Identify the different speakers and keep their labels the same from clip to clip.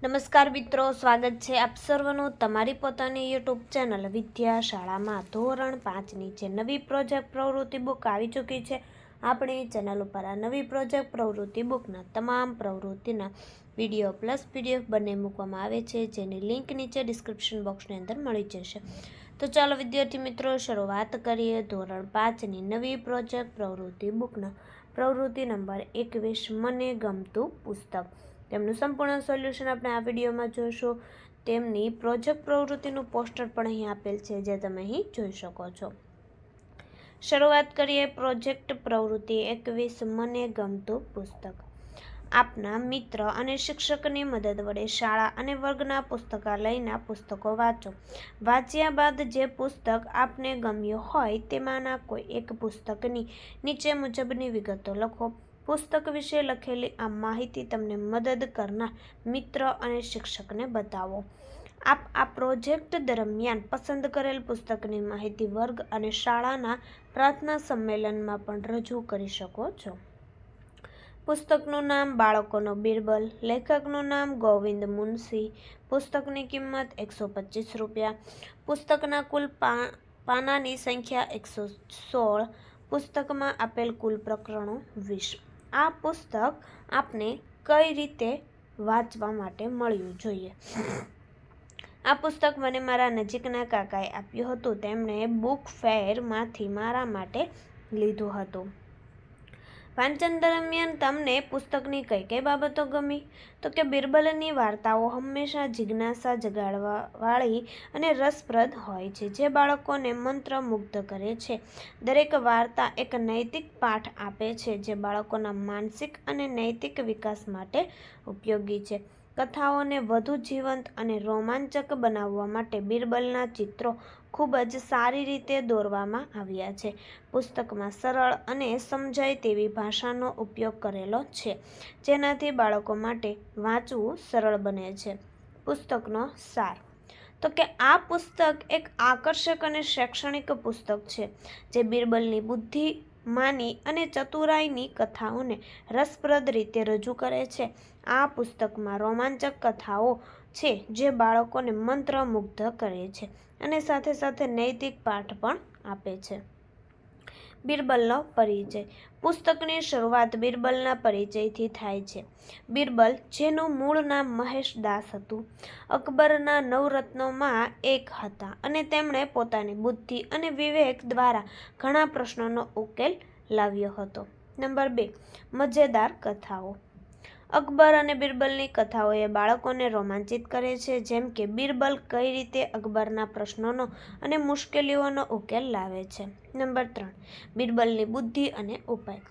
Speaker 1: નમસ્કાર મિત્રો, સ્વાગત છે આપ સર્વનું તમારી પોતાની યુટ્યુબ ચેનલ વિદ્યા શાળામાં. ધોરણ 5ની જે નવી પ્રોજેક્ટ પ્રવૃત્તિ બુક આવી ચૂકી છે. આપણી ચેનલ ઉપર આ નવી પ્રોજેક્ટ પ્રવૃત્તિ બુકના તમામ પ્રવૃત્તિના વિડીયો પ્લસ પીડીએફ બંને મૂકવામાં આવે છે, જેની લિંક નીચે ડિસ્ક્રિપ્શન બોક્સની અંદર મળી જશે. તો ચાલો વિદ્યાર્થી મિત્રો, શરૂઆત કરીએ ધોરણ 5ની નવી પ્રોજેક્ટ પ્રવૃત્તિ બુકના પ્રવૃત્તિ નંબર 21 મને ગમતું પુસ્તક. તેમનું સંપૂર્ણ સોલ્યુશન આપણે આ વિડીયોમાં જોઈશું. તેમની પ્રોજેક્ટ પ્રવૃત્તિનું પોસ્ટર પણ અહીં આપેલ છે, જે તમે અહીં જોઈ શકો છો. શરૂઆત કરીએ પ્રોજેક્ટ પ્રવૃત્તિ 21 મને ગમતું પુસ્તક. આપના મિત્ર અને શિક્ષકની મદદ વડે શાળા અને વર્ગના પુસ્તકાલયના પુસ્તકો વાંચો. વાંચ્યા બાદ જે પુસ્તક આપને ગમ્યું હોય તેમાંના કોઈ એક પુસ્તકની નીચે મુજબની વિગતો લખો. પુસ્તક વિશે લખેલી આ માહિતી તમને મદદ કરનાર મિત્ર અને શિક્ષકને બતાવો. આપ આ પ્રોજેક્ટ દરમિયાન પસંદ કરેલ પુસ્તકની માહિતી વર્ગ અને શાળાના પ્રાર્થના સંમેલનમાં પણ રજૂ કરી શકો છો. પુસ્તકનું નામ બાળકોનો બિરબલ. લેખકનું નામ ગોવિંદ મુનશી. પુસ્તકની કિંમત 125 રૂપિયા. પુસ્તકના કુલ પાનાની સંખ્યા 116. પુસ્તકમાં આપેલ કુલ પ્રકરણો 20. આ પુસ્તક આપને કઈ રીતે વાંચવા માટે મળ્યું જોઈએ? આ પુસ્તક મને મારા નજીકના કાકાએ આપ્યું હતું. તેમણે બુક ફેરમાંથી મારા માટે લીધું હતું. વાંચન દરમિયાન તમને પુસ્તકની કઈ કઈ બાબતો ગમી? તો કે બિરબલની વાર્તાઓ હંમેશા જિજ્ઞાસા જગાડવાવાળી અને રસપ્રદ હોય છે, જે બાળકોને મંત્રમુગ્ધ કરે છે. દરેક વાર્તા એક નૈતિક પાઠ આપે છે, જે બાળકોના માનસિક અને નૈતિક વિકાસ માટે ઉપયોગી છે. કથાઓને વધુ જીવંત અને રોમાંચક બનાવવા માટે બિરબલના ચિત્રો ખૂબ જ સારી રીતે દોરવામાં આવ્યા છે. પુસ્તકમાં સરળ અને સમજાય તેવી ભાષાનો ઉપયોગ કરેલો છે, જેનાથી બાળકો માટે વાંચવું સરળ બને છે. પુસ્તકનો સાર. તો કે આ પુસ્તક એક આકર્ષક અને શૈક્ષણિક પુસ્તક છે, જે બિરબલની બુદ્ધિમાની અને ચતુરાઈની કથાઓને રસપ્રદ રીતે રજૂ કરે છે. આ પુસ્તકમાં રોમાંચક કથાઓ છે, જે બાળકોને મંત્રમુગ્ધ કરે છે અને સાથે સાથે નૈતિક પાઠ પણ આપે છે. બિરબલનો પરિચય. પુસ્તકની શરૂઆત બિરબલના પરિચયથી થાય છે. બિરબલ, જેનું મૂળ નામ મહેશ દાસ હતું, અકબરના નવરત્નોમાં એક હતા અને તેમણે પોતાની બુદ્ધિ અને વિવેક દ્વારા ઘણા પ્રશ્નોનો ઉકેલ લાવ્યો હતો. નંબર 2. મજેદાર કથાઓ. અકબર અને બિરબલની કથાઓ એ બાળકોને રોમાંચિત કરે છે, જેમ કે બિરબલ કઈ રીતે અકબરના પ્રશ્નોનો અને મુશ્કેલીઓનો ઉકેલ લાવે છે. નંબર 3. બિરબલની બુદ્ધિ અને ઉપાય.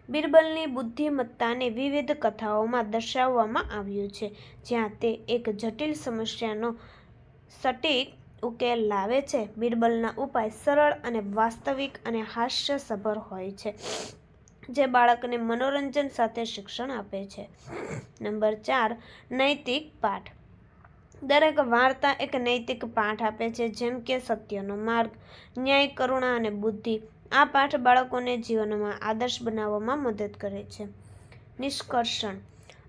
Speaker 1: બિરબલની બુદ્ધિમત્તાને વિવિધ કથાઓમાં દર્શાવવામાં આવ્યું છે, જ્યાં તે એક જટિલ સમસ્યાનો સટીક ઉકેલ લાવે છે. બિરબલના ઉપાય સરળ અને વાસ્તવિક અને હાસ્યસભર હોય છે, જે બાળકને મનોરંજન સાથે શિક્ષણ આપે છે. નંબર 4. નૈતિક પાઠ. દરેક વાર્તા એક નૈતિક પાઠ આપે છે, જેમ કે સત્યનો માર્ગ, ન્યાય, કરુણા અને બુદ્ધિ. આ પાઠ બાળકોને જીવનમાં આદર્શ બનાવવામાં મદદ કરે છે. નિષ્કર્ષણ.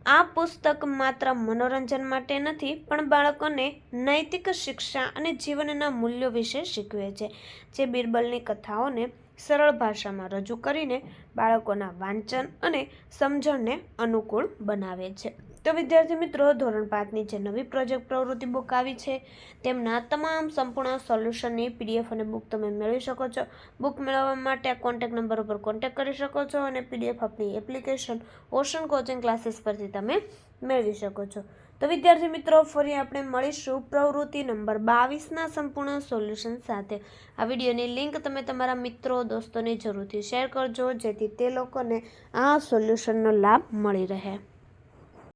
Speaker 1: આ પુસ્તક માત્ર મનોરંજન માટે નથી, પણ બાળકોને નૈતિક શિક્ષા અને જીવનના મૂલ્યો વિશે શીખવે છે, જે બિરબલની કથાઓને સરળ ભાષામાં રજૂ કરીને બાળકોના વાંચન અને સમજણને અનુકૂળ બનાવે છે. તો વિદ્યાર્થી મિત્રો, ધોરણ 5ની જે નવી પ્રોજેક્ટ પ્રવૃત્તિ બુક આવી છે, તેમના તમામ સંપૂર્ણ સોલ્યુશનની પીડીએફ અને બુક તમે મેળવી શકો છો. બુક મેળવવા માટે આ કોન્ટેક્ટ નંબર ઉપર કોન્ટેક્ટ કરી શકો છો અને પીડીએફ આપણી એપ્લિકેશન ઓશન કોચિંગ ક્લાસીસ પરથી તમે મેળવી શકો છો. તો વિદ્યાર્થી મિત્રો, ફરી આપણે મળીશું પ્રવૃત્તિ નંબર 22ના સંપૂર્ણ સોલ્યુશન સાથે. આ વિડીયોની લિંક તમે તમારા મિત્રો દોસ્તોને જરૂરથી શેર કરજો, જેથી તે લોકોને આ સોલ્યુશનનો લાભ મળી રહે.